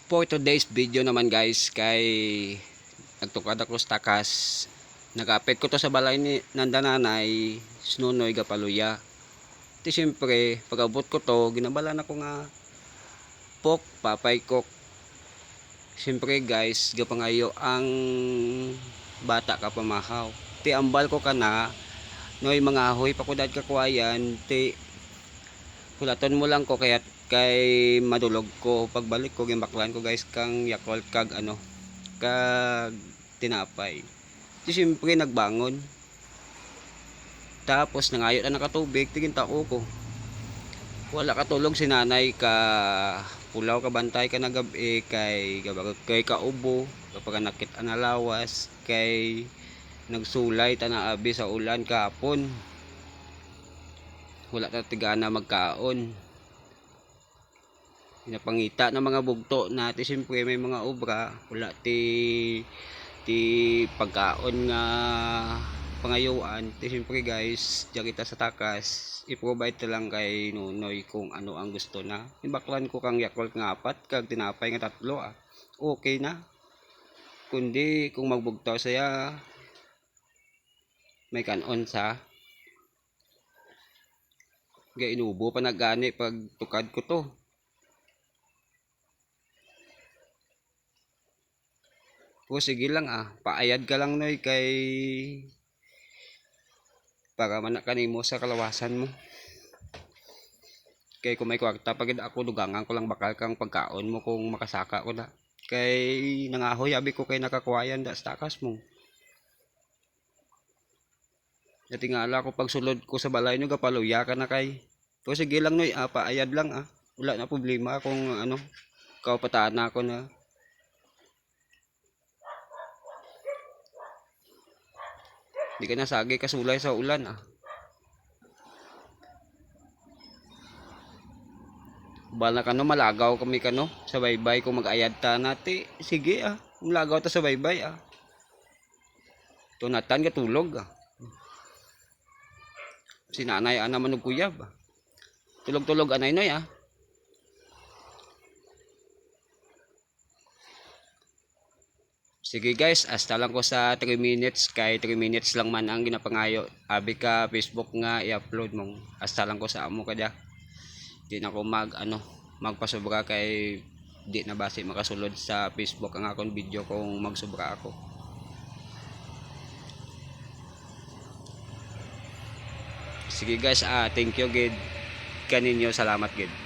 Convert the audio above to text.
For today's video naman guys, kay nagtukad ako sa takas. Nagapit ko to sa balay ni nandananay, Sunonoy Gapaluya. Ti siyempre, pag-abot ko to, ginabalan ako nga pok, papay kok. Siyempre guys, gapangayo ang bata ka pamahaw. Ti ambal ko kana, noy mga ahoy pakudad kakwayan, ti kulaton mo lang ko kay madulog ko. Pagbalik ko gimbaklan ko guys kang Yakult kag kag tinapay. Di siyempre nagbangon, tapos nangayot na nakatubig, tingin tao ko wala katulog si nanay, ka pulaw ka bantay ka nagabi kay kaubo kapag nakit analawas kay nagsulay tanaabi sa ulan kahapon, wala ta tigana magkaon. Pinapangita ng mga bugto natin, siyempre may mga obra, wala ti pagkaon nga pangayuan. Ti siyempre guys, diyan kita sa takas, i-provide ta lang kay Nunoy kung ano ang gusto na. Ibaklan ko kang Yakult nga 4 kag tinapay nga 3, okay na. Kundi kung magbugto saya, may kanon sa inubo pa nagani pag tukad ko to. O sige lang paayad ka lang noy kay para manakanimo sa kalawasan mo. Kay kung may kwarta pagid ako, dugangan ko lang bakal kang pagkaon mo kung makasaka ko na. Kay nangahoy abi ko kay nakakwayan da sa takas mo. Natingala ko pagsulod ko sa balay nyo Gapaluya ka na kay. O sige lang noy, paayad lang wala na problema kung kaupataan ako na. Di ka nasagi kasulay sa ulan Bala kano malagaw kami kano sa baybay kung mag-ayad ta nati. Sige malagaw ta sa baybay tunatan ka tulog si nanay naman og kuyab tulog-tulog anay noy Sige guys, hasta lang ko sa 3 minutes, kay 3 minutes lang man ang ginapangayo. Abi ka Facebook nga i-upload mong. Hasta lang ko sa amo kada. Di na ko magpasobra kay di na basi makasulod sa Facebook ang akong video kung magsobra ako. Sige guys, thank you gid kaninyo, salamat gid.